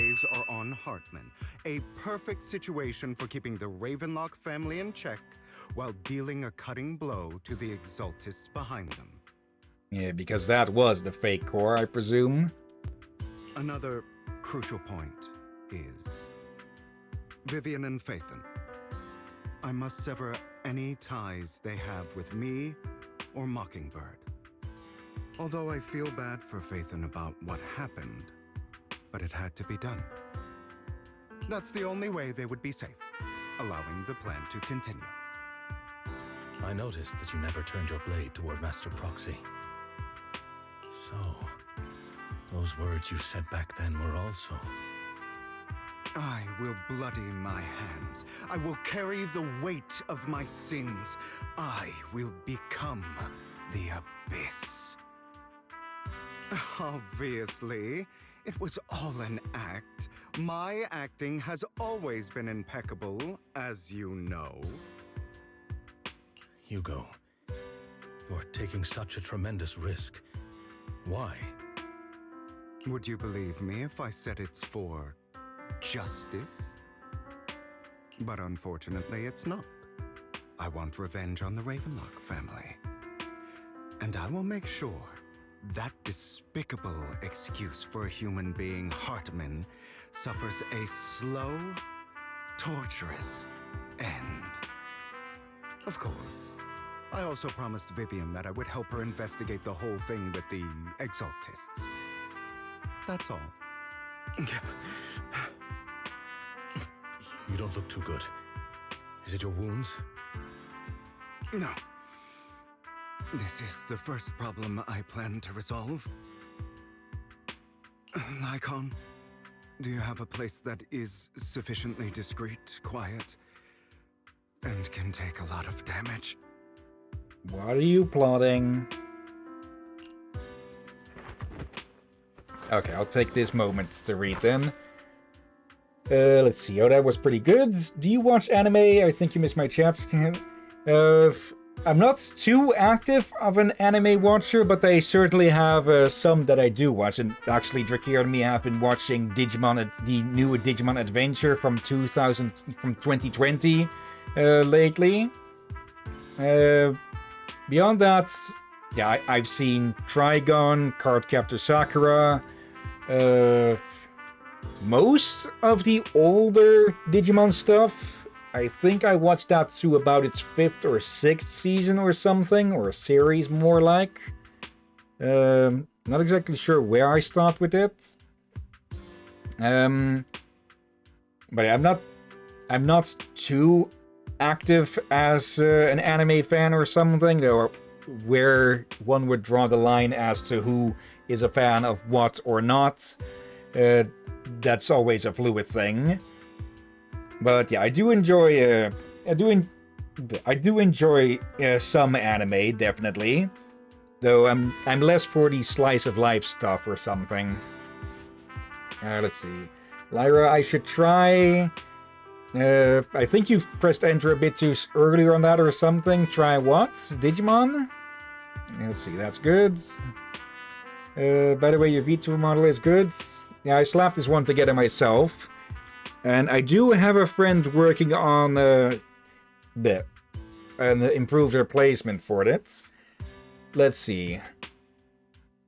eyes are on Hartman. A perfect situation for keeping the Ravenlock family in check while dealing a cutting blow to the Exaltists behind them. Yeah, because that was the fake core, I presume. Another crucial point is Vivian and Phaethon. I must sever any ties they have with me or Mockingbird. Although I feel bad for Phaethon about what happened, but it had to be done. That's the only way they would be safe, allowing the plan to continue. I noticed that you never turned your blade toward Master Proxy. So, those words you said back then were also... I will bloody my hands. I will carry the weight of my sins. I will become the Abyss. Obviously, it was all an act. My acting has always been impeccable, as you know. Hugo, you're taking such a tremendous risk. Why? Would you believe me if I said it's for justice? But unfortunately, it's not. I want revenge on the Ravenlock family. And I will make sure that despicable excuse for a human being, Hartman, suffers a slow, torturous end. Of course, I also promised Vivian that I would help her investigate the whole thing with the Exaltists. That's all. You don't look too good. Is it your wounds? No. This is the first problem I plan to resolve. Lycon, do you have a place that is sufficiently discreet, quiet, and can take a lot of damage? What are you plotting? Okay, I'll take this moment to read then. Let's see. Oh, that was pretty good. Do you watch anime? I think you missed my chats. I'm not too active of an anime watcher, but I certainly have some that I do watch. And actually, Drakir and me have been watching Digimon, the new Digimon Adventure from 2020 lately. Beyond that, yeah, I've seen Trigon, Cardcaptor Sakura, most of the older Digimon stuff. I think I watched that through about its 5th or 6th season or something, or a series more like. Not exactly sure where I start with it. But I'm not too active as an anime fan or something, or where one would draw the line as to who is a fan of what or not. That's always a fluid thing. But yeah, I do enjoy some anime, definitely. Though I'm less for the slice of life stuff or something. Let's see. Lyra, I should try. I think you pressed enter a bit too earlier on that or something. Try what? Digimon? Let's see, that's good. By the way, your V2 model is good. Yeah, I slapped this one together myself. And I do have a friend working on an improved replacement for it. Let's see.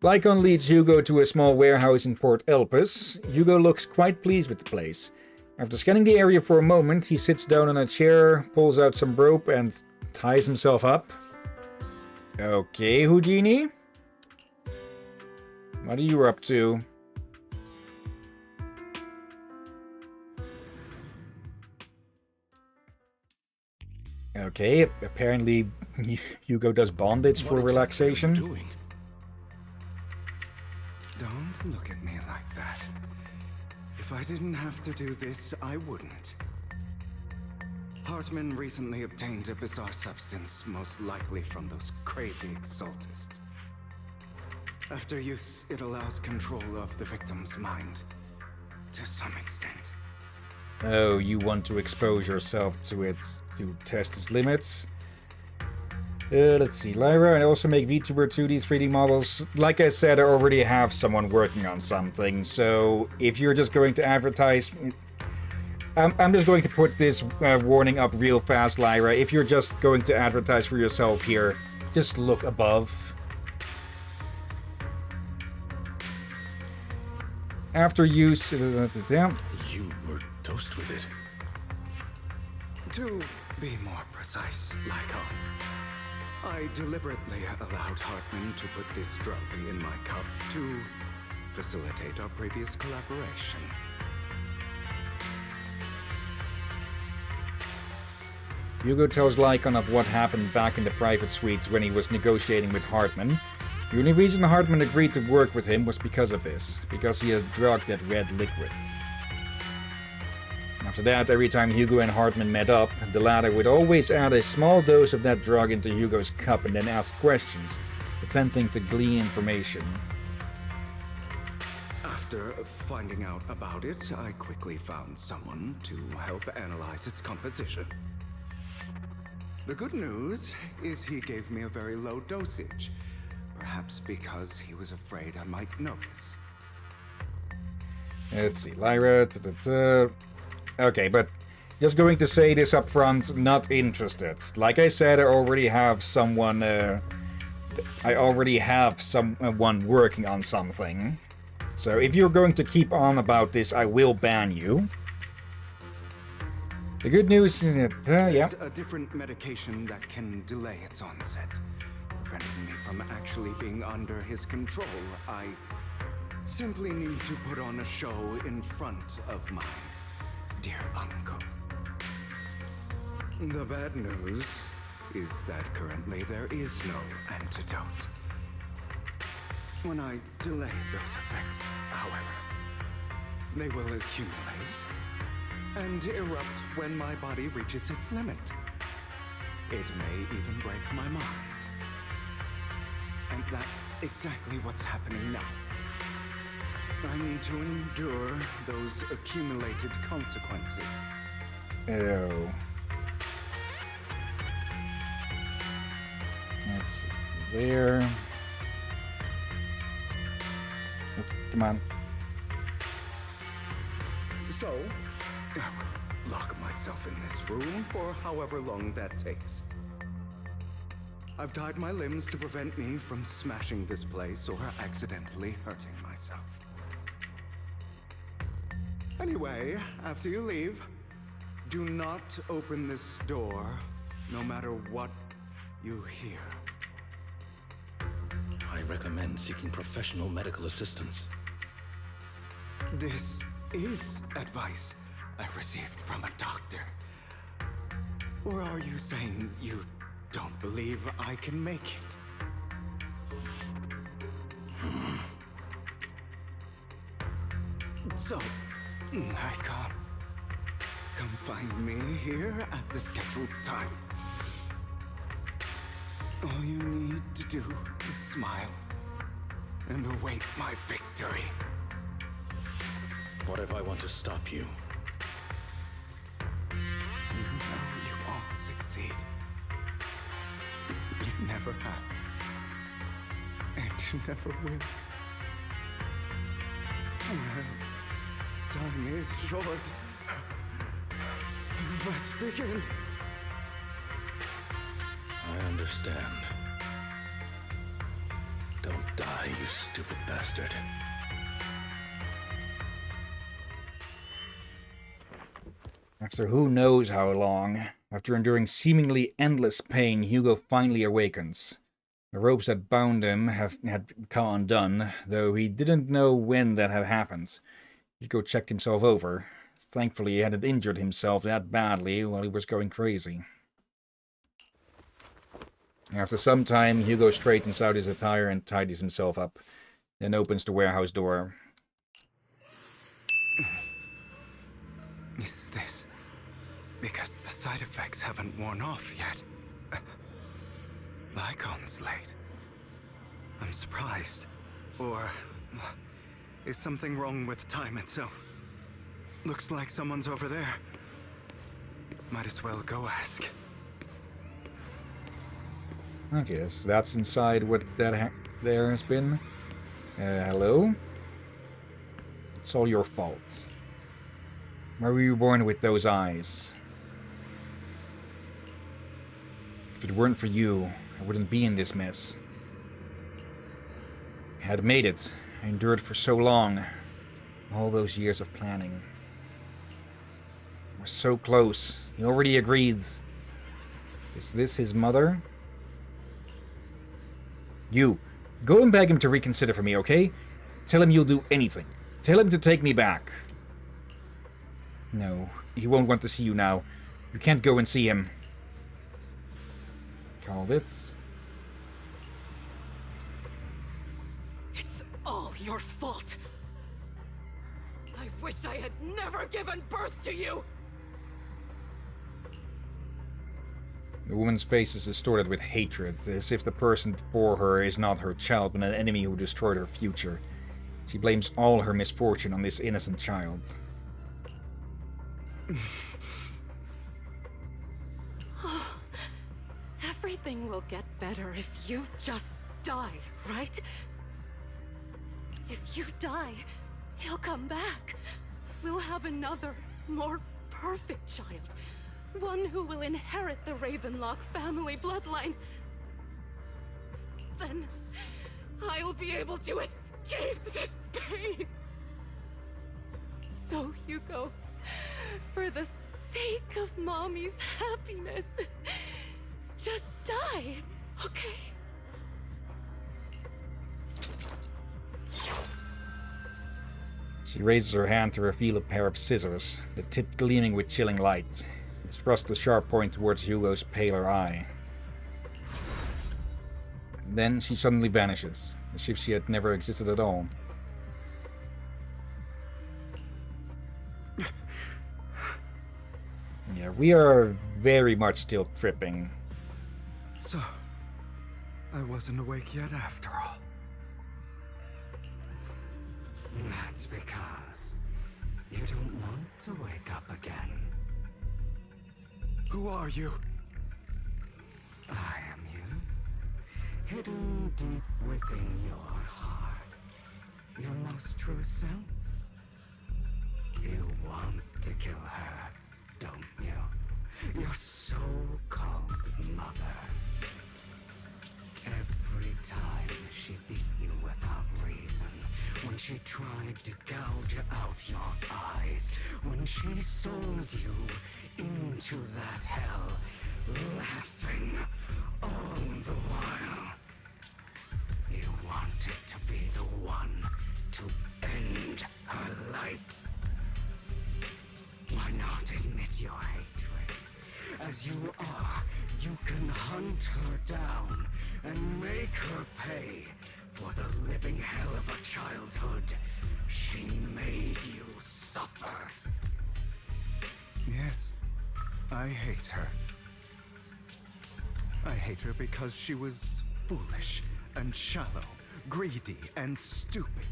Lycon leads Hugo to a small warehouse in Port Elpis. Hugo looks quite pleased with the place. After scanning the area for a moment, he sits down on a chair, pulls out some rope, and ties himself up. Okay, Houdini. What are you up to? Okay, apparently Hugo does bondage for relaxation. Don't look at me like that. If I didn't have to do this, I wouldn't. Hartman recently obtained a bizarre substance, most likely from those crazy Exaltists. After use, it allows control of the victim's mind, to some extent. Oh, you want to expose yourself to it to test its limits? Let's see, Lyra, I also make VTuber 2D, 3D models. Like I said, I already have someone working on something, so if you're just going to advertise... I'm just going to put this warning up real fast, Lyra. If you're just going to advertise for yourself here, just look above. After use... You were dosed with it. To be more precise, Lycon, I deliberately allowed Hartman to put this drug in my cup to facilitate our previous collaboration. Hugo tells Lycon of what happened back in the private suites when he was negotiating with Hartman. The only reason Hartman agreed to work with him was because of this, because he had drugged that red liquid. After that, every time Hugo and Hartman met up, the latter would always add a small dose of that drug into Hugo's cup and then ask questions, attempting to glean information. After finding out about it, I quickly found someone to help analyze its composition. The good news is he gave me a very low dosage, perhaps because he was afraid I might notice. Let's see, Lyra... Okay, but just going to say this up front, not interested. Like I said, I already have someone working on something. So if you're going to keep on about this, I will ban you. The good news is that, yeah. There's a different medication that can delay its onset, preventing me from actually being under his control. I simply need to put on a show in front of my dear uncle. The bad news is that currently there is no antidote. When I delay those effects, however, they will accumulate and erupt when my body reaches its limit. It may even break my mind. And that's exactly what's happening now. I need to endure those accumulated consequences. Oh. Let's see. There. Oh, come on. So, I will lock myself in this room for however long that takes. I've tied my limbs to prevent me from smashing this place or accidentally hurting myself. Anyway, after you leave, do not open this door, no matter what you hear. I recommend seeking professional medical assistance. This is advice I received from a doctor. Or are you saying you don't believe I can make it? So, Lycon, come find me here at the scheduled time. All you need to do is smile and await my victory. What if I want to stop you? You know you won't succeed. You never have. And you never will. Well, time is short. Let's begin. I understand. Don't die, you stupid bastard. After who knows how long, after enduring seemingly endless pain, Hugo finally awakens. The ropes that bound him had come undone, though he didn't know when that had happened. Hugo checked himself over. Thankfully, he hadn't injured himself that badly while he was going crazy. After some time, Hugo straightens out his attire and tidies himself up, then opens the warehouse door. Is this because the side effects haven't worn off yet? Lycon's late. I'm surprised. Or is something wrong with time itself? Looks like someone's over there. Might as well go ask. Okay, so that's inside what that there has been. Hello? It's all your fault. Why were you born with those eyes? If it weren't for you, I wouldn't be in this mess. I had made it. I endured for so long. All those years of planning. We're so close. He already agreed. Is this his mother? You, go and beg him to reconsider for me, okay? Tell him you'll do anything. Tell him to take me back. No, he won't want to see you now. You can't go and see him. Call it. It's all your fault. I wish I had never given birth to you. The woman's face is distorted with hatred, as if the person before her is not her child, but an enemy who destroyed her future. She blames all her misfortune on this innocent child. Everything will get better if you just die, right? If you die, he'll come back. We'll have another, more perfect child. One who will inherit the Ravenlock family bloodline. Then I'll be able to escape this pain. So, Hugo, for the sake of Mommy's happiness, just die, okay? She raises her hand to reveal a pair of scissors, the tip gleaming with chilling light. She thrusts the sharp point towards Hugo's paler eye. And then she suddenly vanishes, as if she had never existed at all. Yeah, we are very much still tripping. So, I wasn't awake yet after all. That's because you don't want to wake up again. Who are you? I am you, hidden deep within your heart. Your most true self. You want to kill her, don't you? Your so-called mother. Every time she beat you without reason, when she tried to gouge out your eyes, when she sold you into that hell, laughing all the while. You wanted to be the one to end her life. Why not admit your hatred? As you are, you can hunt her down and make her pay for the living hell of a childhood she made you suffer. Yes, I hate her. I hate her because she was foolish and shallow, greedy and stupid.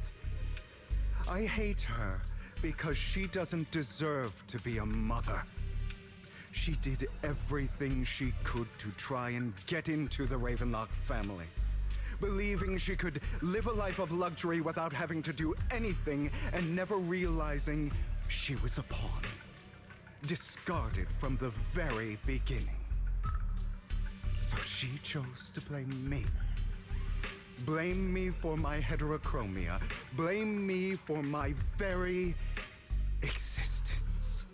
I hate her because she doesn't deserve to be a mother. She did everything she could to try and get into the Ravenlock family, believing she could live a life of luxury without having to do anything and never realizing she was a pawn, discarded from the very beginning. So she chose to blame me. Blame me for my heterochromia. Blame me for my very existence.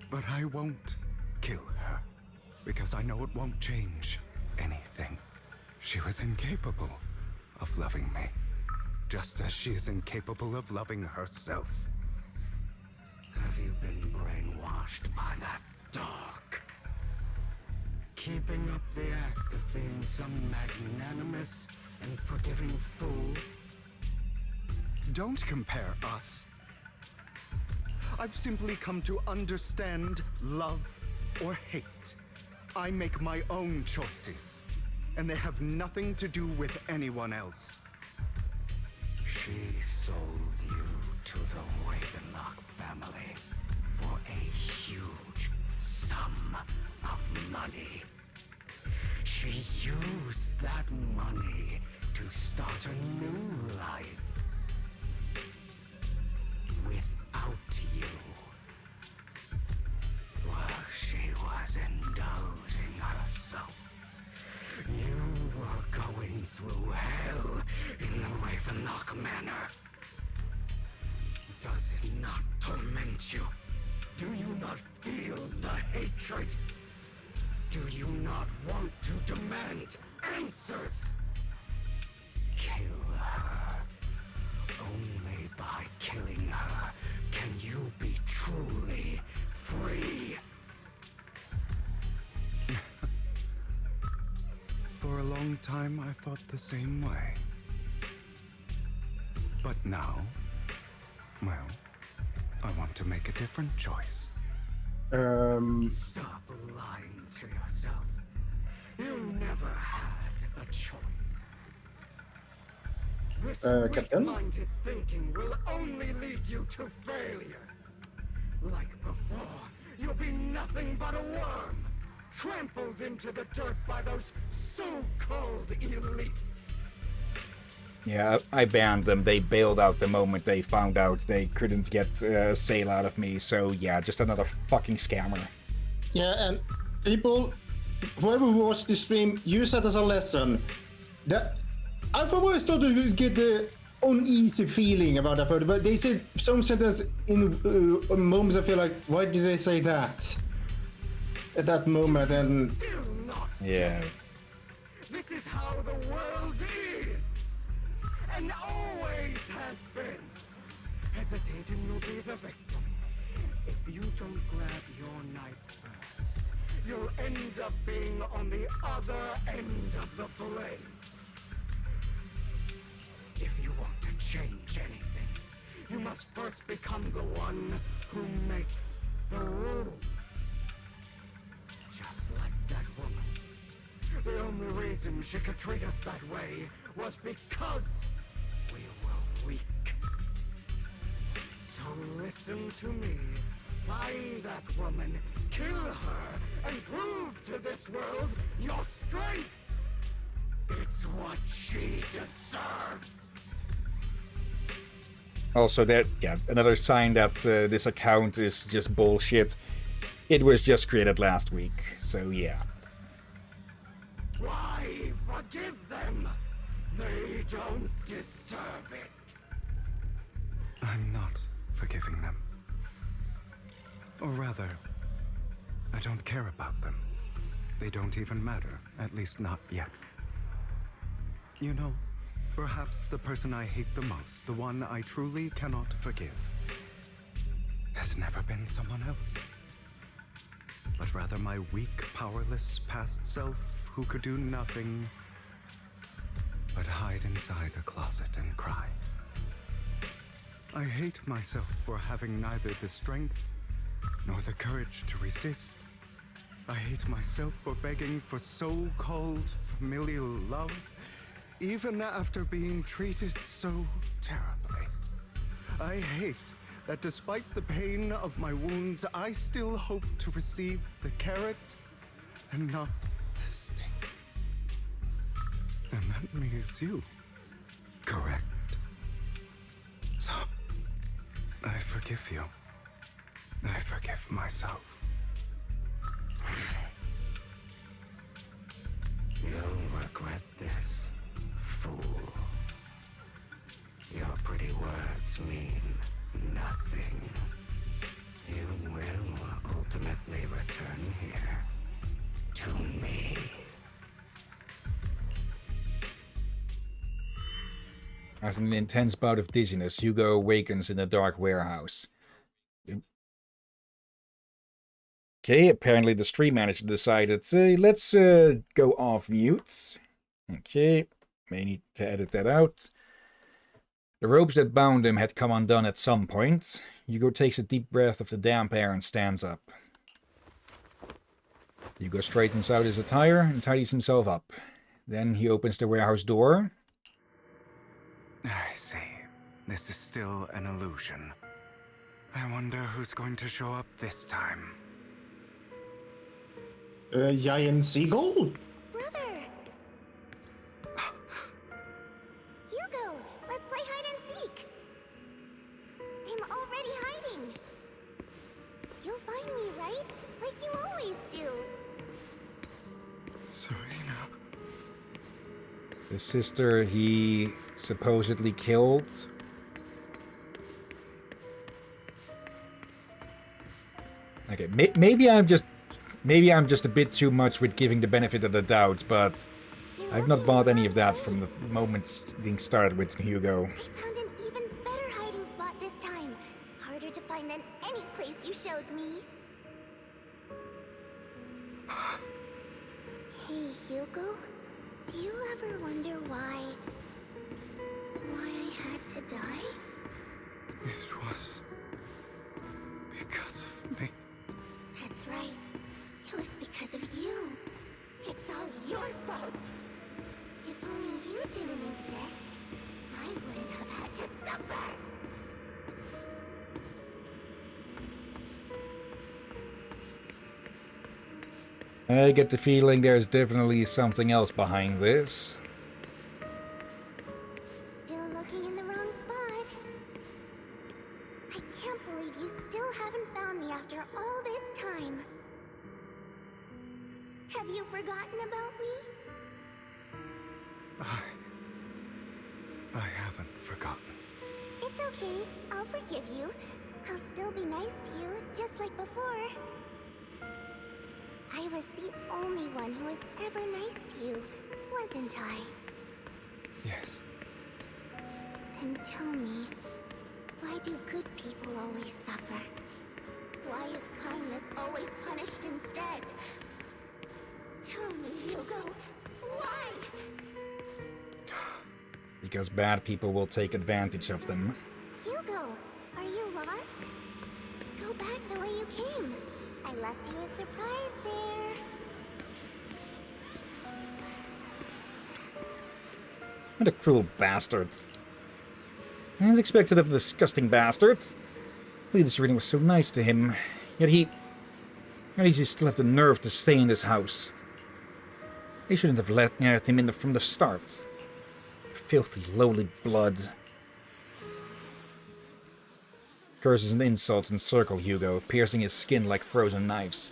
But I won't kill her, because I know it won't change anything. She was incapable of loving me, just as she is incapable of loving herself. Have you been brainwashed by that dog? Keeping up the act of being some magnanimous and forgiving fool? Don't compare us. I've simply come to understand love or hate. I make my own choices, and they have nothing to do with anyone else. She sold you to the Ravenlock family for a huge sum of money. She start a new life without you. While she was indulging herself, you were going through hell in the Ravenlock Manor. Does it not torment you? Do you not feel the hatred? Do you not want to demand answers? Kill her. Only by killing her can you be truly free. For a long time, I thought the same way. But now, well, I want to make a different choice. Stop lying to yourself. You never had a choice. This Captain? weak-minded thinking will only lead you to failure. Like before, you'll be nothing but a worm, trampled into the dirt by those so-called elites. Yeah, I banned them. They bailed out the moment they found out they couldn't get a sale out of me. So yeah, just another fucking scammer. Yeah, and people, whoever watched the stream, use that as a lesson. That I've always thought you would get the uneasy feeling about that photo, but they said some sentence in moments I feel like, why did they say that? At that moment, and Still not Yeah. dead. This is how the world is, and always has been. Hesitate and you'll be the victim. If you don't grab your knife first, you'll end up being on the other end of the blade. If you want to change anything, you must first become the one who makes the rules. Just like that woman. The only reason she could treat us that way was because we were weak. So listen to me. Find that woman, kill her, and prove to this world your strength. It's what she deserves. Also, that another sign that this account is just bullshit. It was just created last week, so yeah. Why forgive them? They don't deserve it. I'm not forgiving them. Or rather, I don't care about them. They don't even matter, at least not yet. You know, perhaps the person I hate the most, the one I truly cannot forgive, has never been someone else. But rather my weak, powerless past self who could do nothing but hide inside a closet and cry. I hate myself for having neither the strength nor the courage to resist. I hate myself for begging for so-called familial love, even after being treated so terribly. I hate that despite the pain of my wounds, I still hope to receive the carrot and not the stick. And that means you, correct? So, I forgive you. I forgive myself. You'll regret this, fool. Your pretty words mean nothing. You will ultimately return here to me. As an intense bout of dizziness, Hugo awakens in a dark warehouse. Okay, apparently the stream manager decided, let's go off mute. Okay, may need to edit that out. The ropes that bound him had come undone at some point. Hugo takes a deep breath of the damp air and stands up. Hugo straightens out his attire and tidies himself up. Then he opens the warehouse door. I see. This is still an illusion. I wonder who's going to show up this time. Giant Seagull? Brother! You find me, right? Like you always do. Serena. The sister he supposedly killed. Okay, maybe I'm just a bit too much with giving the benefit of the doubt, but You're I've not looking bought in any the of that wrong from the place. moment things started with Hugo. I found an even better hiding spot this time. Harder to find than any place you showed me. Hey, Hugo. Do you ever wonder why I had to die? It was because of me. That's right. It was because of you. It's all your fault. If only you didn't exist, I wouldn't have had to suffer. I get the feeling there's definitely something else behind this. Still looking in the wrong spot. I can't believe you still haven't found me after all this time. Have you forgotten about me? I haven't forgotten. It's okay. I'll forgive you. I'll still be nice to you, just like before. I was the only one who was ever nice to you, wasn't I? Yes. Then tell me, why do good people always suffer? Why is kindness always punished instead? Tell me, Hugo, why? Because bad people will take advantage of them. Hugo, are you lost? Go back the way you came. I left you a surprise there. What a cruel bastard. As expected of the disgusting bastard. Lady Serena was so nice to him, yet he still have the nerve to stay in this house. They shouldn't have let him in from the start. Filthy, lowly blood. Curses and insults encircle Hugo, piercing his skin like frozen knives.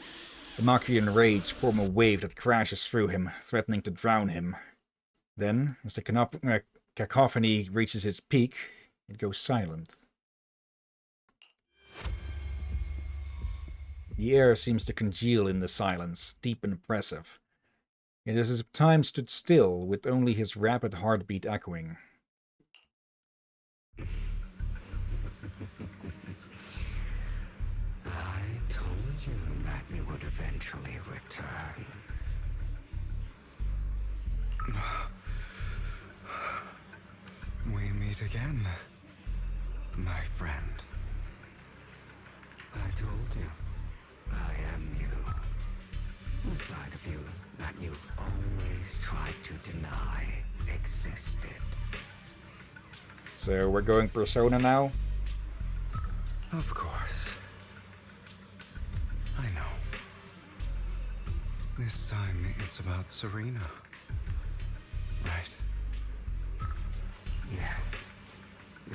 The mockery and rage form a wave that crashes through him, threatening to drown him. Then, as the cacophony reaches its peak, it goes silent. The air seems to congeal in the silence, deep and oppressive. It is as if time stood still, with only his rapid heartbeat echoing. I told you that you would eventually return. We meet again, my friend. I told you, I am you. The side of you that you've always tried to deny existed. So we're going Persona now? Of course. I know. This time it's about Serena. Right? Yes,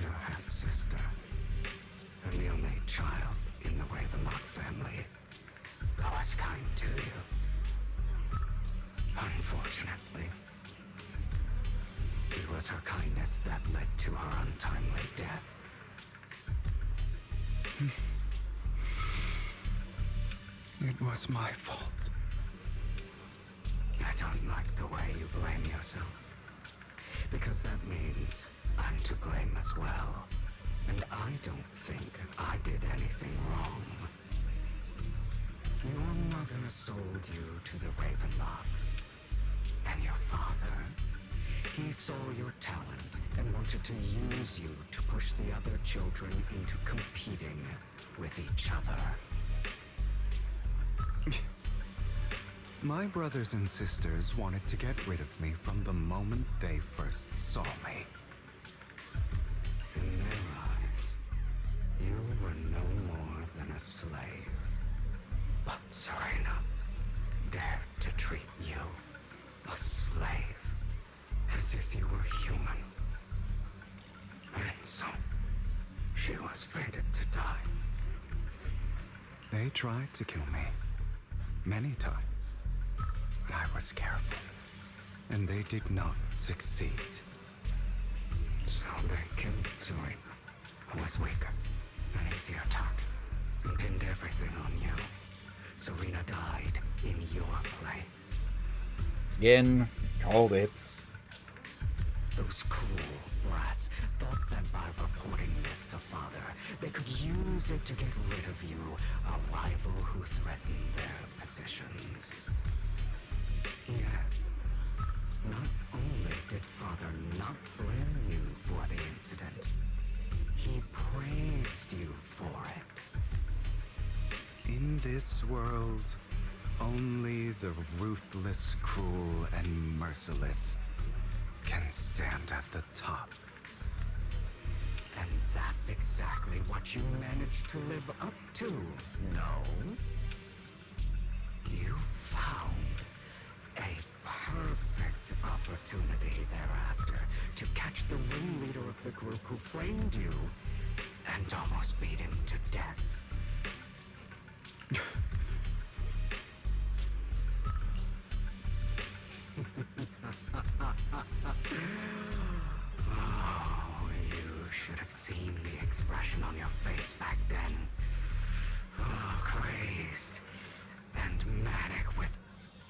your half-sister, and the only child in the Ravenlock family that was kind to you. Unfortunately, it was her kindness that led to her untimely death. It was my fault. I don't like the way you blame yourself, because that means I'm to blame as well. And I don't think I did anything wrong. Your mother sold you to the Ravenlocks. And your father, he saw your talent and wanted to use you to push the other children into competing with each other. My brothers and sisters wanted to get rid of me from the moment they first saw me. In their eyes, you were no more than a slave. But Serena dared to treat you, a slave, as if you were human. And so, she was fated to die. They tried to kill me. Many times. But I was careful. And they did not succeed. So they killed Serena, who was weaker and easier taught, and pinned everything on you. Serena died in your place. Again, called it. Those cruel brats thought that by reporting this to Father, they could use it to get rid of you, a rival who threatened their positions. Yet, not only did Father not blame you for the incident, he praised you for it. In this world, only the ruthless, cruel, and merciless can stand at the top. And that's exactly what you managed to live up to, no? You found a perfect opportunity thereafter to catch the ringleader of the group who framed you and almost beat him to death. Oh, you should have seen the expression on your face back then. Oh, crazed and manic with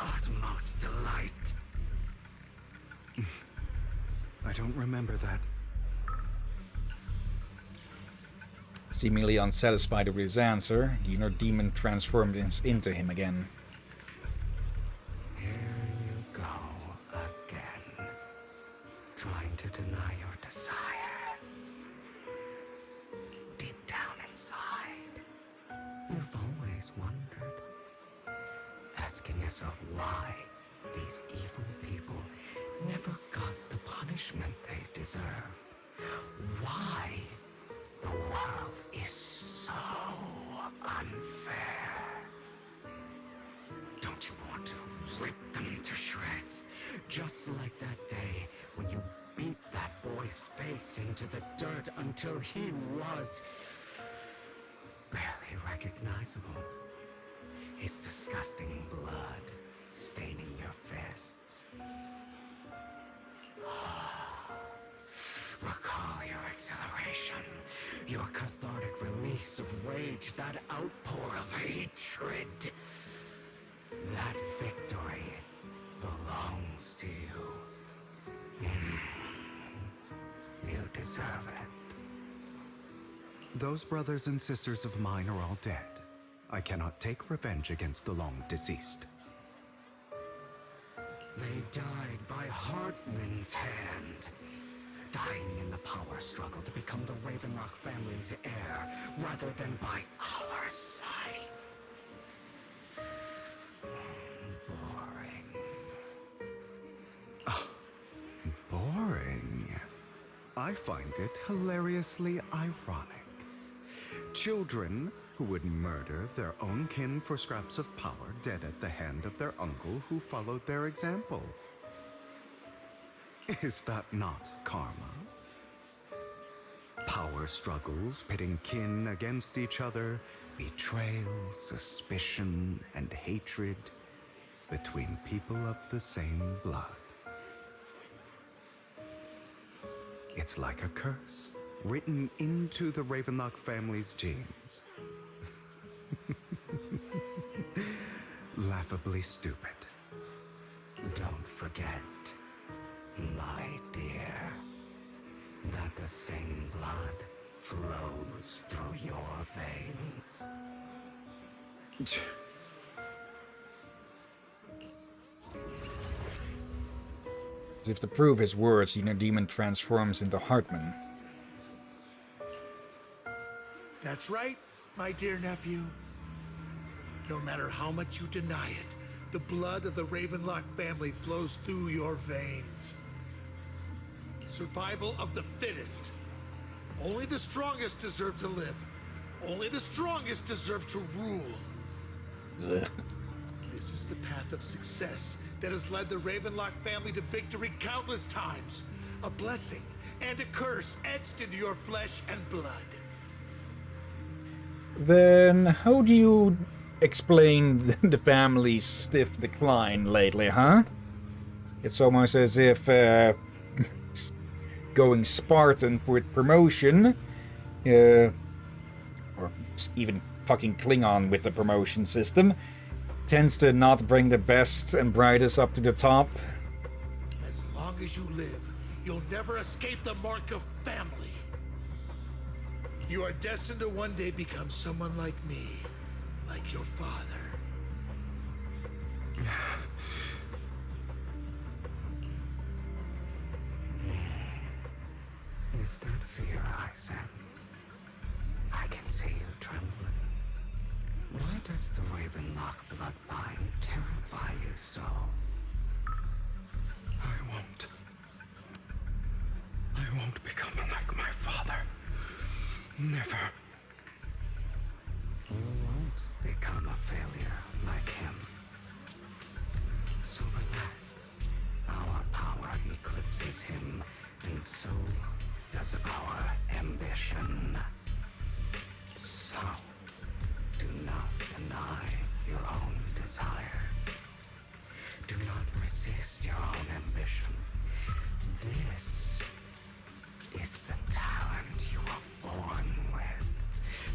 utmost delight. I don't remember that. Seemingly unsatisfied with his answer, the inner demon transformed into him again. Here you go again, trying to deny your desires. Deep down inside, you've always wondered, asking yourself why these evil people never got the punishment they deserve. Why the world is so unfair. Don't you want to rip them to shreds? Just like that day when you beat that boy's face into the dirt until he was barely recognizable. His disgusting blood staining your fists. Recall your exhilaration, your cathartic release of rage, that outpour of hatred. That victory belongs to you. You deserve it. Those brothers and sisters of mine are all dead. I cannot take revenge against the long deceased. They died by Hartman's hand. Dying in the power struggle to become the Ravenlock family's heir, rather than by our side. Boring. Boring. I find it hilariously ironic. Children who would murder their own kin for scraps of power, dead at the hand of their uncle who followed their example. Is that not karma? Power struggles pitting kin against each other, betrayal, suspicion, and hatred between people of the same blood. It's like a curse written into the Ravenlock family's genes. Laughably stupid. Don't forget, my dear, that the same blood flows through your veins. As if to prove his words, the inner demon transforms into Hartman. That's right, my dear nephew. No matter how much you deny it, the blood of the Ravenlock family flows through your veins. Survival of the fittest. Only the strongest deserve to live. Only the strongest deserve to rule. This is the path of success that has led the Ravenlock family to victory countless times. A blessing and a curse etched into your flesh and blood. Then how do you explain the family's stiff decline lately, huh? It's almost as if going Spartan with promotion, or even fucking Klingon with the promotion system, tends to not bring the best and brightest up to the top. As long as you live, you'll never escape the mark of family. You are destined to one day become someone like me, like your father. Is that fear I sense? I can see you trembling. Why does the Ravenlock bloodline terrify you so? I won't become like my father. Never. You won't become a failure like him. So relax. Our power eclipses him, and so does our ambition. So, do not deny your own desires. Do not resist your own ambition. This is the talent you were born with.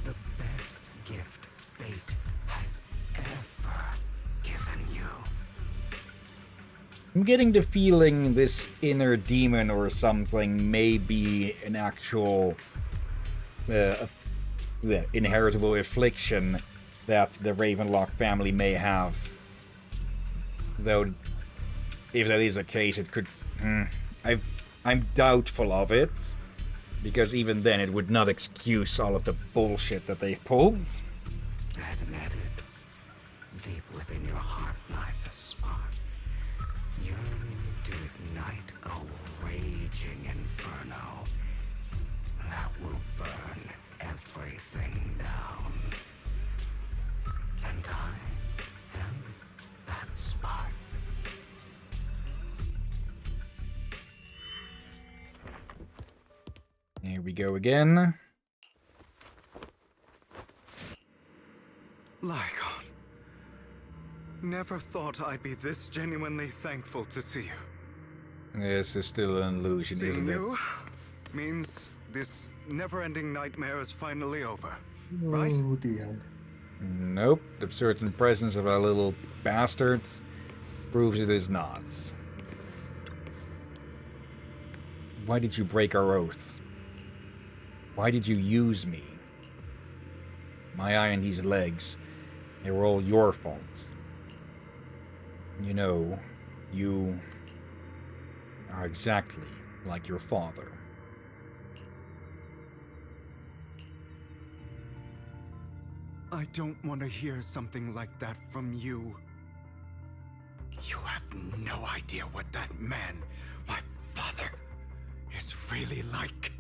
The best gift fate has ever given you. I'm getting the feeling this inner demon or something may be an actual inheritable affliction that the Ravenlock family may have. Though, if that is the case, it could... I'm doubtful of it, because even then it would not excuse all of the bullshit that they've pulled. Admit it. Deep within your heart lies a spark, yearning to ignite a raging inferno that will burn everything down. And I am that spark. Here we go again. Lygon. Never thought I'd be this genuinely thankful to see you. This is still an illusion, Seeing isn't it? you means this never-ending nightmare is finally over, right? Oh dear. Nope. The certain presence of our little bastards proves it is not. Why did you break our oath? Why did you use me? My eye and these legs, they were all your fault. You know, you are exactly like your father. I don't want to hear something like that from you. You have no idea what that man, my father, is really like.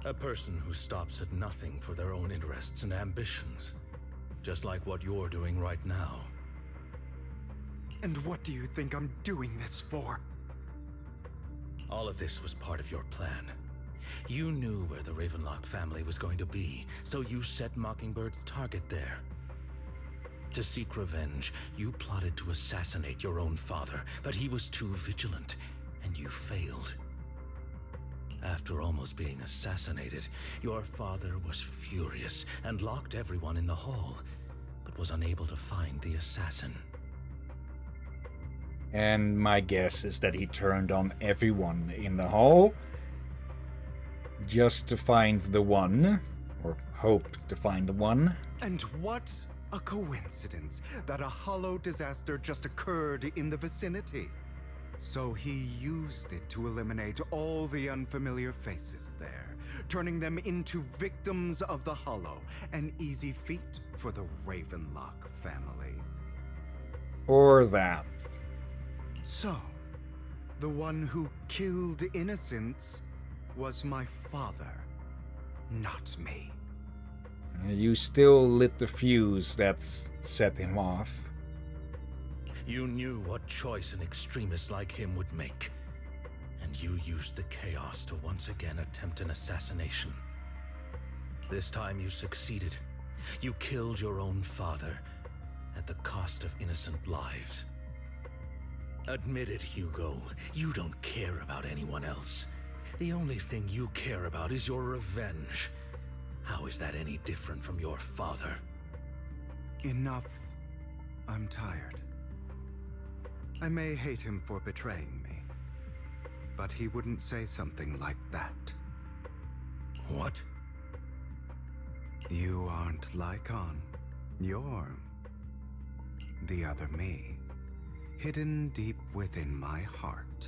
A person who stops at nothing for their own interests and ambitions. Just like what you're doing right now. And what do you think I'm doing this for? All of this was part of your plan. You knew where the Ravenlock family was going to be, so you set Mockingbird's target there. To seek revenge, you plotted to assassinate your own father, but he was too vigilant, and you failed. After almost being assassinated, your father was furious and locked everyone in the hall, but was unable to find the assassin. And my guess is that he turned on everyone in the hall just to find the one, or hope to find the one. And what a coincidence that a hollow disaster just occurred in the vicinity. So he used it to eliminate all the unfamiliar faces there, turning them into victims of the hollow, an easy feat for the Ravenlock family. Or that. So, the one who killed innocents was my father, not me. You still lit the fuse that's set him off. You knew what choice an extremist like him would make. And you used the chaos to once again attempt an assassination. This time you succeeded. You killed your own father at the cost of innocent lives. Admit it, Hugo. You don't care about anyone else. The only thing you care about is your revenge. How is that any different from your father? Enough. I'm tired. I may hate him for betraying me, but he wouldn't say something like that. What? You aren't Lycon. You're the other me, hidden deep within my heart.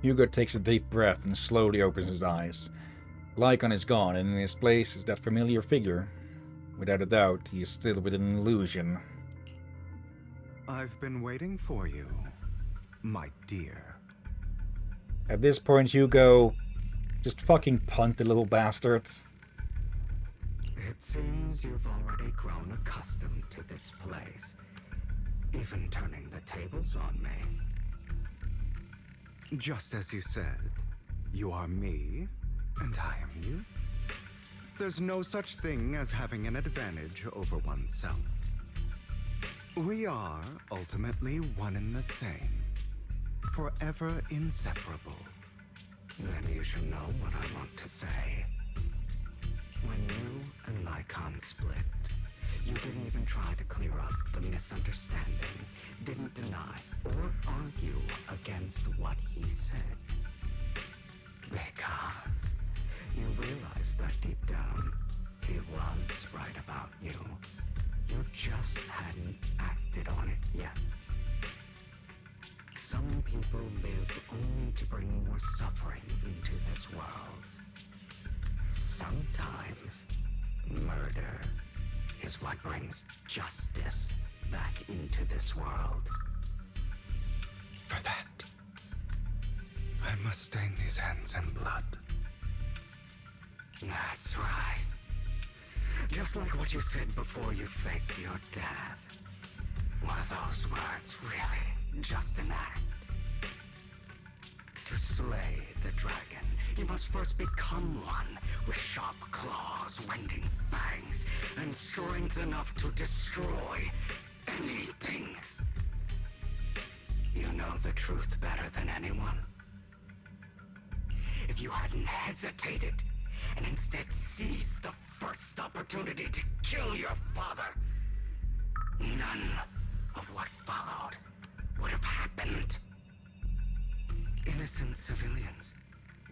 Hugo takes a deep breath and slowly opens his eyes. Lycon is gone, and in his place is that familiar figure. Without a doubt, he is still within an illusion. I've been waiting for you, my dear. At this point, Hugo just fucking punt the little bastard. It seems you've already grown accustomed to this place, even turning the tables on me. Just as you said, you are me, and I am you. There's no such thing as having an advantage over oneself. We are ultimately one and the same, forever inseparable. Then you should know what I want to say. When you and Lycon split, you didn't even try to clear up the misunderstanding, didn't deny or argue against what he said. Because you realized that deep down, he was right about you. You just hadn't acted on it yet. Some people live only to bring more suffering into this world. Sometimes, murder is what brings justice back into this world. For that, I must stain these hands in blood. That's right. Just like what you said before you faked your death. Were those words really just an act? To slay the dragon, you must first become one with sharp claws, wending fangs, and strength enough to destroy anything. You know the truth better than anyone. If you hadn't hesitated and instead seized the first opportunity to kill your father, none of what followed would have happened. Innocent civilians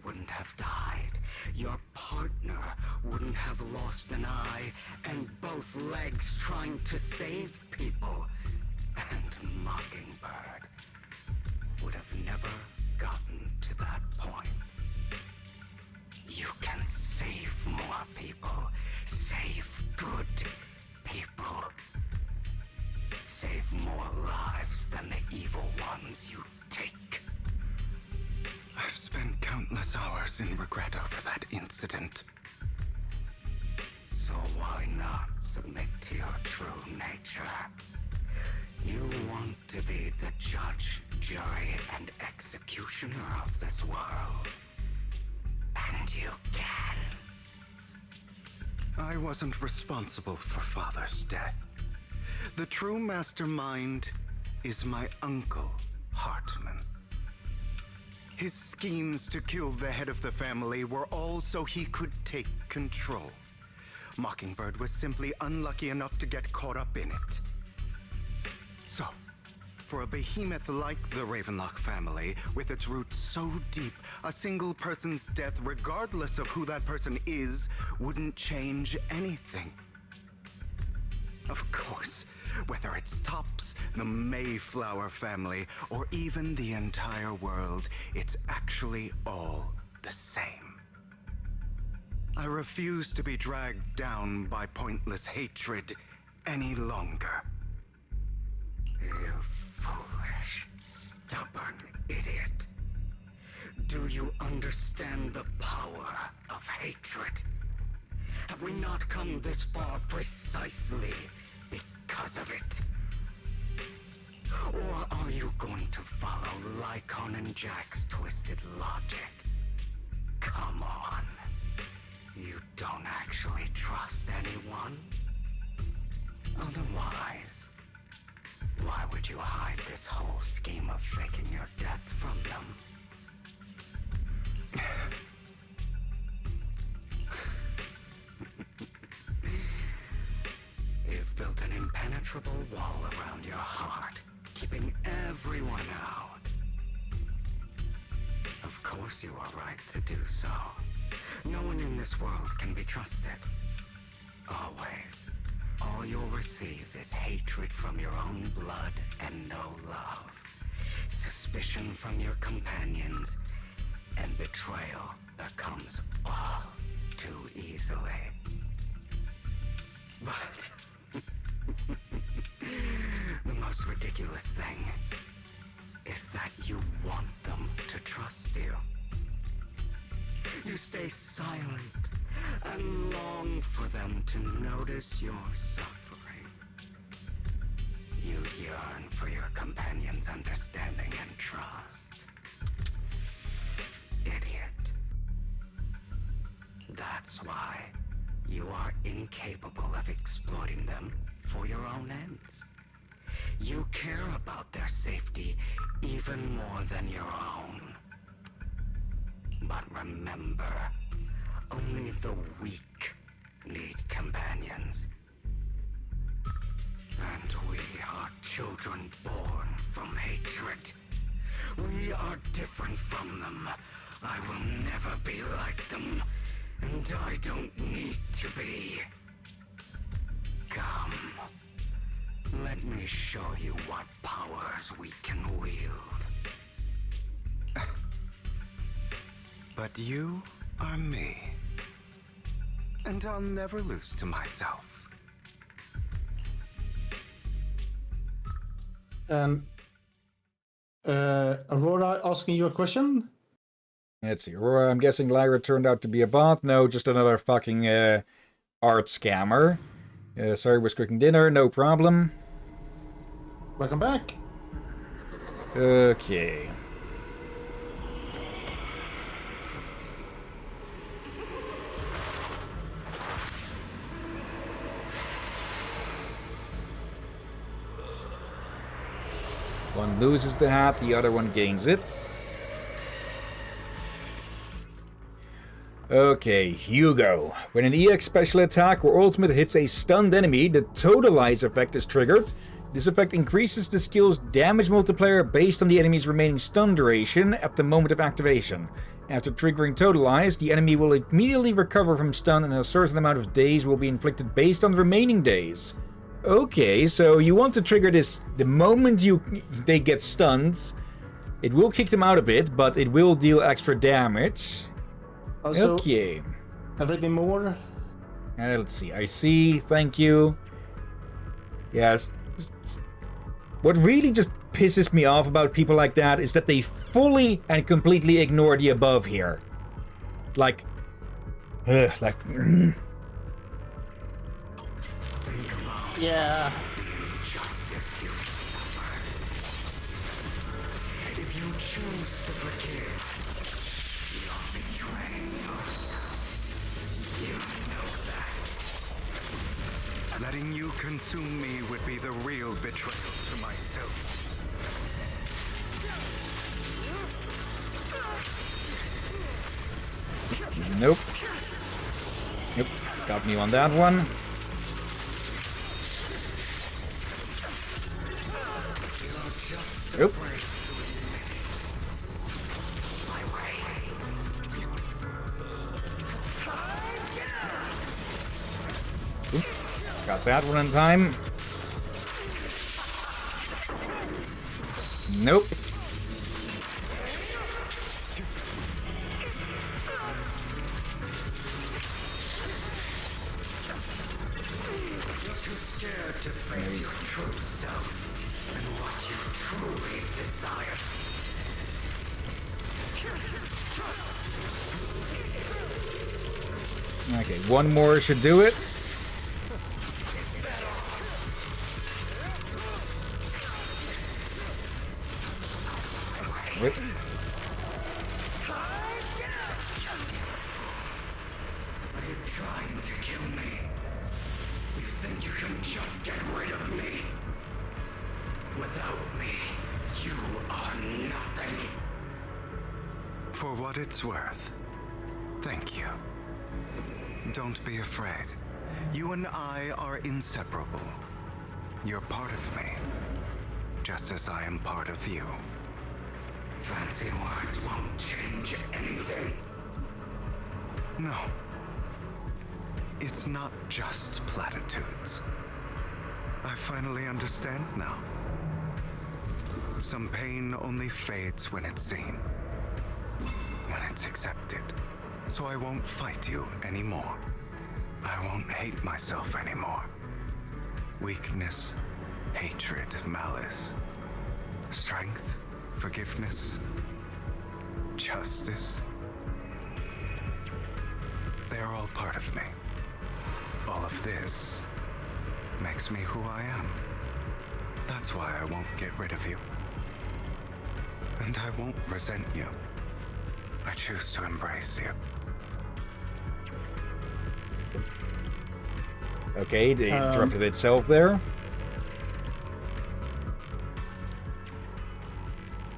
wouldn't have died. Your partner wouldn't have lost an eye and both legs trying to save people. And Mockingbird would have never gotten to that point. You can save more people. Save good people. Save more lives than the evil ones you take. I've spent countless hours in regret over that incident. So why not submit to your true nature? You want to be the judge, jury, and executioner of this world. And you can. I wasn't responsible for Father's death. The true mastermind is my uncle, Hartman. His schemes to kill the head of the family were all so he could take control. Mockingbird was simply unlucky enough to get caught up in it. So, for a behemoth like the Ravenlock family, with its roots so deep, a single person's death, regardless of who that person is, wouldn't change anything. Of course, whether it's Tops, the Mayflower family, or even the entire world, it's actually all the same. I refuse to be dragged down by pointless hatred any longer. You foolish, stubborn idiot. Do you understand the power of hatred? Have we not come this far precisely because of it? Or are you going to follow Lycon and Jack's twisted logic? come on. You don't actually trust anyone? Otherwise, why would you hide this whole scheme of faking your death from them? You've built an impenetrable wall around your heart, keeping everyone out. Of course you are right to do so. No one in this world can be trusted. Always. All you'll receive is hatred from your own blood and no love. Suspicion from your companions, and betrayal that comes all too easily. But the most ridiculous thing is that you want them to trust you. You stay silent and long for them to notice your suffering. You yearn for your companion's understanding and trust. Idiot. That's why you are incapable of exploiting them for your own ends. You care about their safety even more than your own. But remember, only the weak need companions. And we are children born from hatred. We are different from them. I will never be like them, and I don't need to be. Come, let me show you what powers we can wield. But you are me. And I'll never lose to myself. Aurora asking you a question? Let's see. Aurora, I'm guessing Lyra turned out to be a bot. No, just another fucking art scammer. Sorry, was cooking dinner. No problem. Welcome back. Okay. One loses the hat, the other one gains it. Okay, Hugo. When an EX special attack or ultimate hits a stunned enemy, the Totalize effect is triggered. This effect increases the skill's damage multiplier based on the enemy's remaining stun duration at the moment of activation. After triggering Totalize, the enemy will immediately recover from stun and a certain amount of days will be inflicted based on the remaining days. Okay, so you want to trigger this the moment they get stunned. It will kick them out of it, but it will deal extra damage. Also, Okay. everything more? Let's see. I see. Thank you. Yes. What really just pisses me off about people like that is that they fully and completely ignore the above here. Like... Yeah. Injustice you suffered. If you choose to forgive, you're betraying yourself. You know that. Letting you consume me would be the real betrayal to myself. Nope. Nope. Got me on that one. Nope. Oop. Got that one in time. Nope. Too scared to face your true self and what you truly desire. Okay, one more should do it. Whip. trying to kill me. You think you can just get rid of me? Without me, you are nothing. For what it's worth, thank you. Don't be afraid. You and I are inseparable. You're part of me, just as I am part of you. Fancy words won't change anything. No. It's not just platitudes. I finally understand now. Some pain only fades when it's seen, when it's accepted. So I won't fight you anymore. I won't hate myself anymore. Weakness, hatred, malice, strength, forgiveness, justice. They're all part of me. All of this makes me who I am. That's why I won't get rid of you. And I won't resent you. I choose to embrace you. Okay, it interrupted itself there.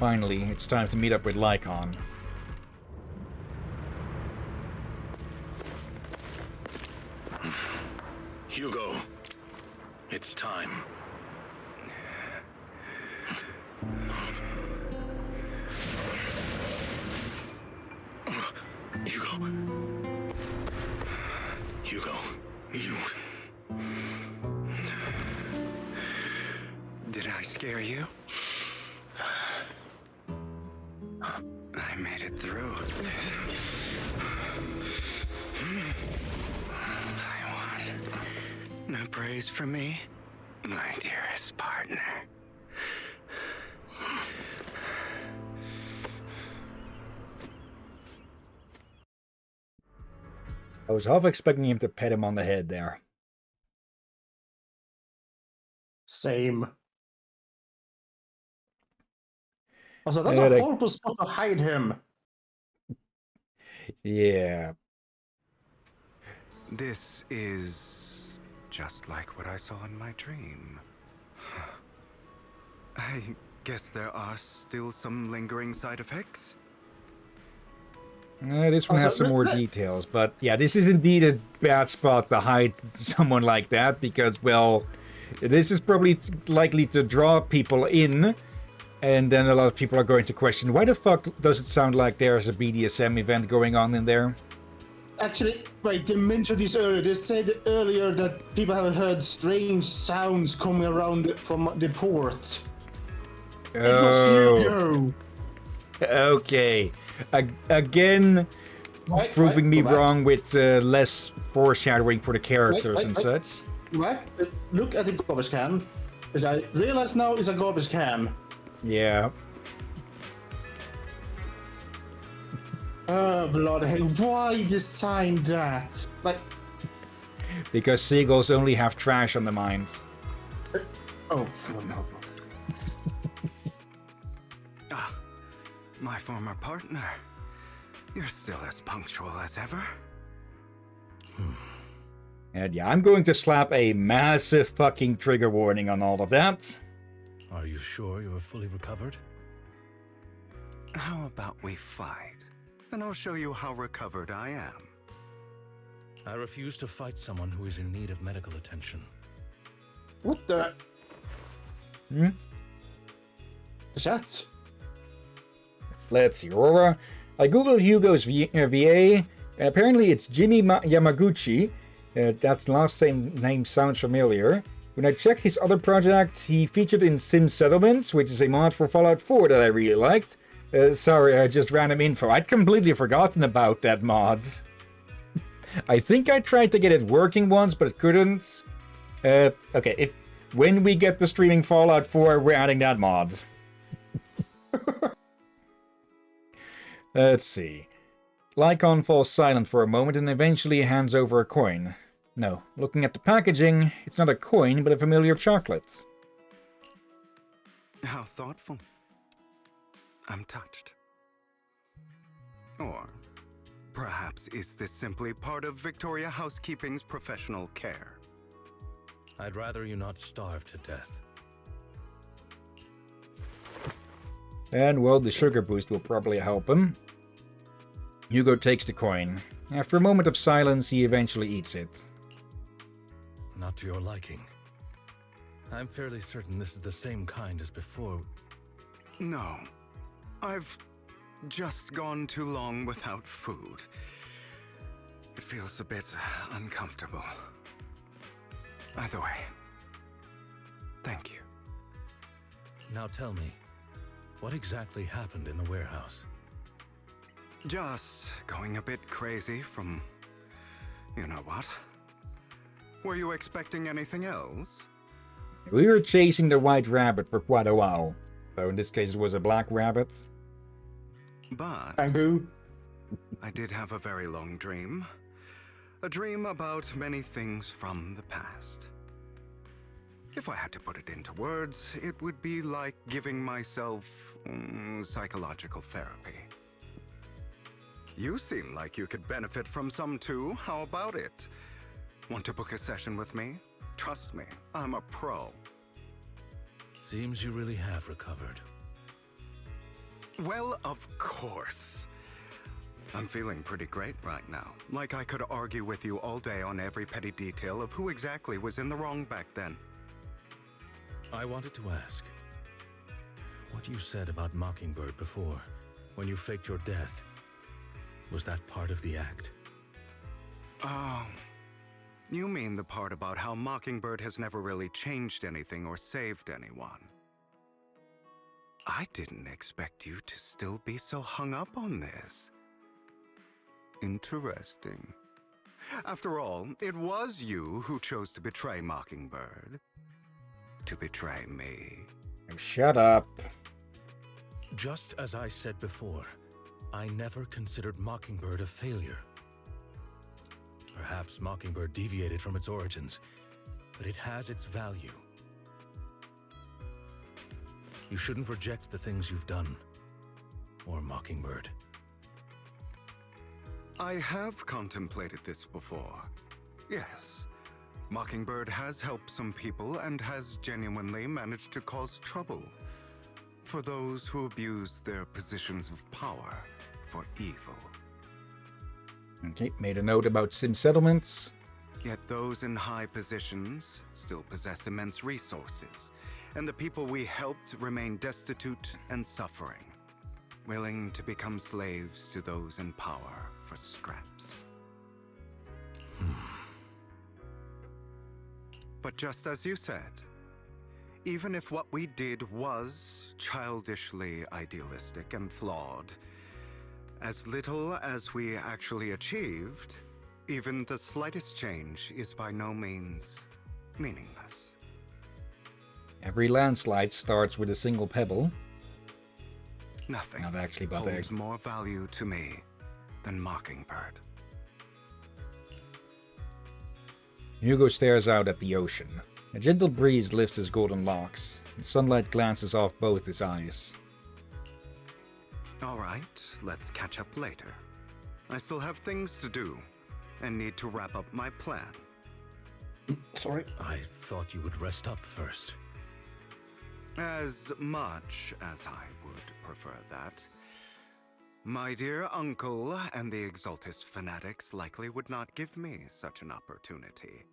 Finally, it's time to meet up with Lycon. Hugo, it's time. Hugo, you... Did I scare you? I made it through. I won. No praise for me, my dearest partner. I was half expecting him to pet him on the head there. Same. Also, that's a horrible spot to hide him. Yeah. This is just like what I saw in my dream. I guess there are still some lingering side effects. This one has some more details, but yeah, this is indeed a bad spot to hide someone like that, because, well, this is probably likely to draw people in, and then a lot of people are going to question, why the fuck does it sound like there's a BDSM event going on in there? Actually, wait, they mentioned this earlier. They said earlier that people have heard strange sounds coming around from the port. Oh. It was Hugo. Okay. Again, proving me wrong with less foreshadowing for the characters and such. Look at the garbage can. As I realize now, it's a garbage can. Yeah. Oh, bloody hell. Why design that? Like... Because seagulls only have trash on the mind. Oh, no. My former partner. You're still as punctual as ever. And yeah, I'm going to slap a massive fucking trigger warning on all of that. Are you sure you are fully recovered? How about we fight? And I'll show you how recovered I am. I refuse to fight someone who is in need of medical attention. What the? Chat? Let's see, Aurora. I googled Hugo's VA. Apparently it's Jimmy Yamaguchi. That last name sounds familiar. When I checked his other project, he featured in Sim Settlements, which is a mod for Fallout 4 that I really liked. Sorry, I just random info. I'd completely forgotten about that mod. I think I tried to get it working once, but couldn't. Okay, when we get the streaming Fallout 4, we're adding that mod. Let's see. Lycon falls silent for a moment and eventually hands over a coin. No, looking at the packaging, it's not a coin, but a familiar chocolate. How thoughtful. I'm touched. Or Perhaps is this simply part of Victoria Housekeeping's professional care? I'd rather you not starve to death. And, well, the sugar boost will probably help him. Hugo takes the coin. After a moment of silence, he eventually eats it. Not to your liking. I'm fairly certain this is the same kind as before. No. I've just gone too long without food. It feels a bit uncomfortable. Either way, thank you. Now tell me, what exactly happened in the warehouse? Just going a bit crazy from... you know what? Were you expecting anything else? We were chasing the white rabbit for quite a while. So in this case it was a black rabbit. But Bamboo. I did have a very long dream. A dream about many things from the past. If I had to put it into words, it would be like giving myself psychological therapy. You seem like you could benefit from some too. How about it? Want to book a session with me? Trust me, I'm a pro. Seems you really have recovered. Well, of course. I'm feeling pretty great right now. Like I could argue with you all day on every petty detail of who exactly was in the wrong back then. I wanted to ask, what you said about Mockingbird before, when you faked your death, was that part of the act? Oh, you mean the part about how Mockingbird has never really changed anything or saved anyone. I didn't expect you to still be so hung up on this. Interesting. After all, it was you who chose to betray Mockingbird. To betray me. Shut up. Just as I said before, I never considered Mockingbird a failure. Perhaps Mockingbird deviated from its origins, but it has its value. You shouldn't reject the things you've done, or Mockingbird. I have contemplated this before. Yes, Mockingbird has helped some people and has genuinely managed to cause trouble for those who abuse their positions of power for evil. Okay, made a note about sim settlements. Yet those in high positions still possess immense resources, and the people we helped remain destitute and suffering, willing to become slaves to those in power for scraps. But just as you said, even if what we did was childishly idealistic and flawed, as little as we actually achieved, even the slightest change is by no means meaningless. Every landslide starts with a single pebble. Nothing Not actually, but holds more value to me than Mockingbird. Hugo stares out at the ocean. A gentle breeze lifts his golden locks. The sunlight glances off both his eyes. All right, let's catch up later. I still have things to do and need to wrap up my plan. Sorry. I thought you would rest up first. As much as I would prefer that. My dear uncle and the Exaltist fanatics likely would not give me such an opportunity.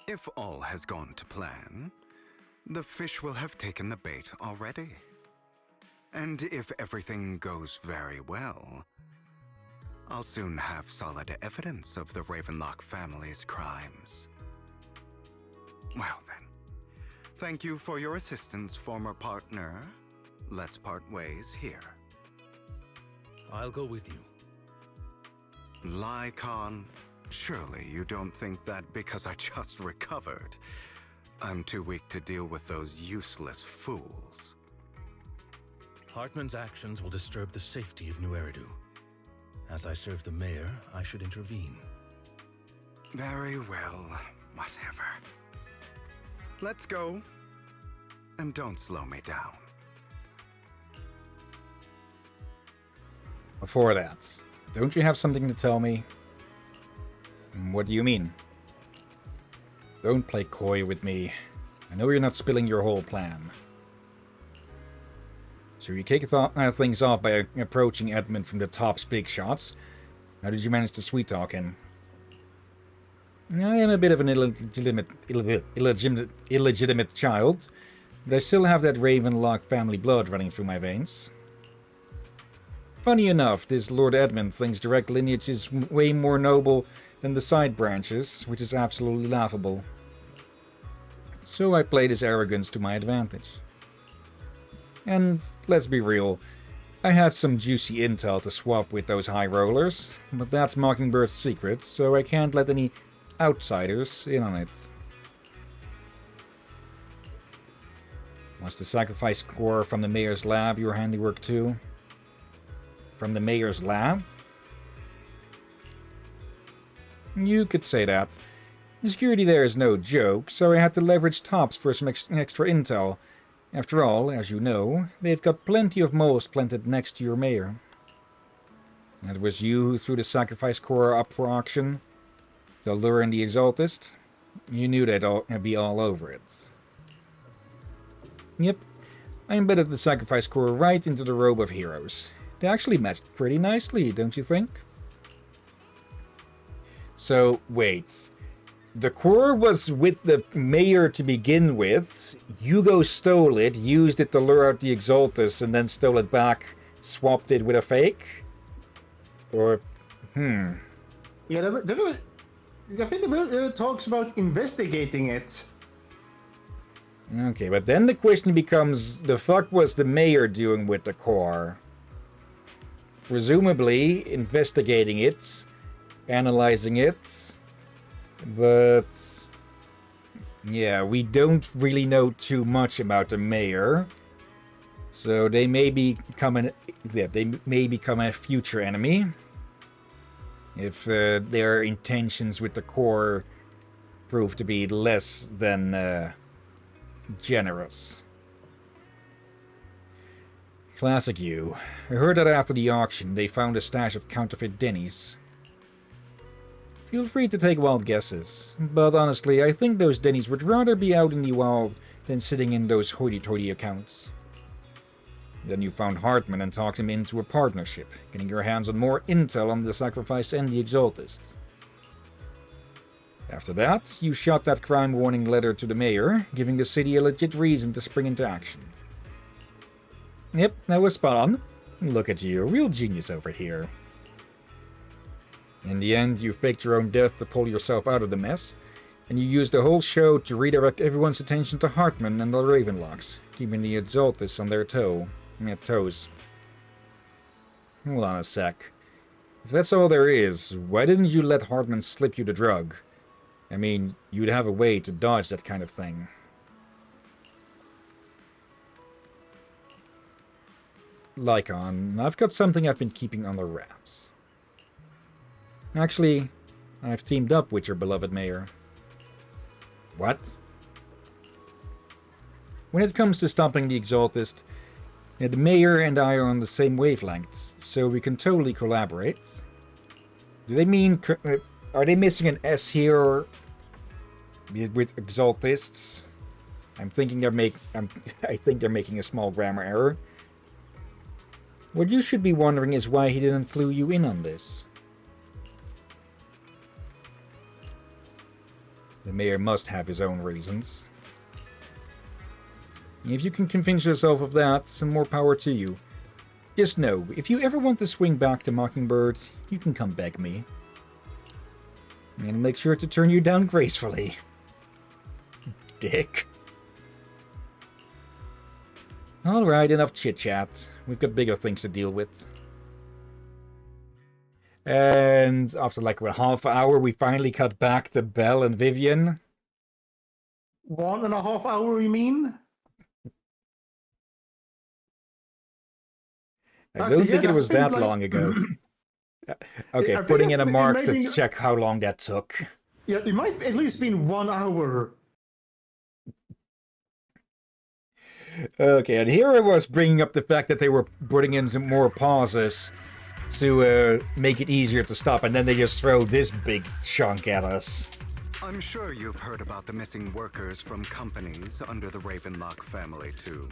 If all has gone to plan, the fish will have taken the bait already. And if everything goes very well, I'll soon have solid evidence of the Ravenlock family's crimes. Well then, thank you for your assistance, former partner. Let's part ways here. I'll go with you. Lycon, surely you don't think that because I just recovered, I'm too weak to deal with those useless fools. Hartman's actions will disturb the safety of New Eridu. As I serve the mayor, I should intervene. Very well, whatever. Let's go. And don't slow me down. Before that, Don't you have something to tell me? What do you mean? Don't play coy with me. I know you're not spilling your whole plan. So you kick things off by approaching Edmund from the top's big shots. How did you manage to sweet-talk him? I am a bit of an illegitimate child, but I still have that Ravenlock family blood running through my veins. Funny enough, this Lord Edmund thinks direct lineage is way more noble than the side branches, which is absolutely laughable. So I played his arrogance to my advantage. And let's be real, I had some juicy intel to swap with those high rollers, but that's Mockingbird's secret, so I can't let any outsiders in on it. Was the sacrifice core from the mayor's lab your handiwork too? From the mayor's lab? You could say that. The security there is no joke, so I had to leverage Tops for some extra intel. After all, as you know, they've got plenty of moles planted next to your mayor. And it was you who threw the sacrifice core up for auction? To lure in the Exaltist? You knew they'd be all over it. Yep, I embedded the sacrifice core right into the robe of heroes. They actually matched pretty nicely, don't you think? So, wait. The core was with the mayor to begin with. Hugo stole it, used it to lure out the Exaltist, and then stole it back, swapped it with a fake? Or, Yeah, I think the talks about investigating it. Okay, but then the question becomes, the fuck was the mayor doing with the core? Presumably investigating it, analyzing it, but yeah, we don't really know too much about the mayor, so they may become a future enemy if their intentions with the core prove to be less than generous. Classic you. I heard that after the auction they found a stash of counterfeit Denny's. Feel free to take wild guesses, but honestly I think those Denny's would rather be out in the wild than sitting in those hoity-toity accounts. Then you found Hartman and talked him into a partnership, getting your hands on more intel on the Sacrifice and the Exaltist. After that, you shot that crime warning letter to the mayor, giving the city a legit reason to spring into action. Yep, that was spot on. Look at you, a real genius over here. In the end, you faked your own death to pull yourself out of the mess, and you used the whole show to redirect everyone's attention to Hartman and the Ravenlocks, keeping the Exaltists on their toes. Hold on a sec. If that's all there is, why didn't you let Hartman slip you the drug? I mean, you'd have a way to dodge that kind of thing. Lycon, I've got something I've been keeping on the wraps. Actually, I've teamed up with your beloved mayor. What? When it comes to stopping the Exaltist, the mayor and I are on the same wavelength, so we can totally collaborate. Do they mean... Are they missing an S here with Exaltists? I think they're making a small grammar error. What you should be wondering is why he didn't clue you in on this. The mayor must have his own reasons. If you can convince yourself of that, some more power to you. Just know, if you ever want to swing back to Mockingbird, you can come beg me. And make sure to turn you down gracefully. Dick. Alright, enough chit-chat. We've got bigger things to deal with. And after like a half hour, we finally cut back to Belle and Vivian. 1.5 hours, you mean? I don't think it was that long ago. Okay, putting in a mark to check how long that took. Yeah, it might at least been 1 hour. Okay, and here I was bringing up the fact that they were putting in some more pauses. to make it easier to stop, and then they just throw this big chunk at us. I'm sure you've heard about the missing workers from companies under the Ravenlock family, too.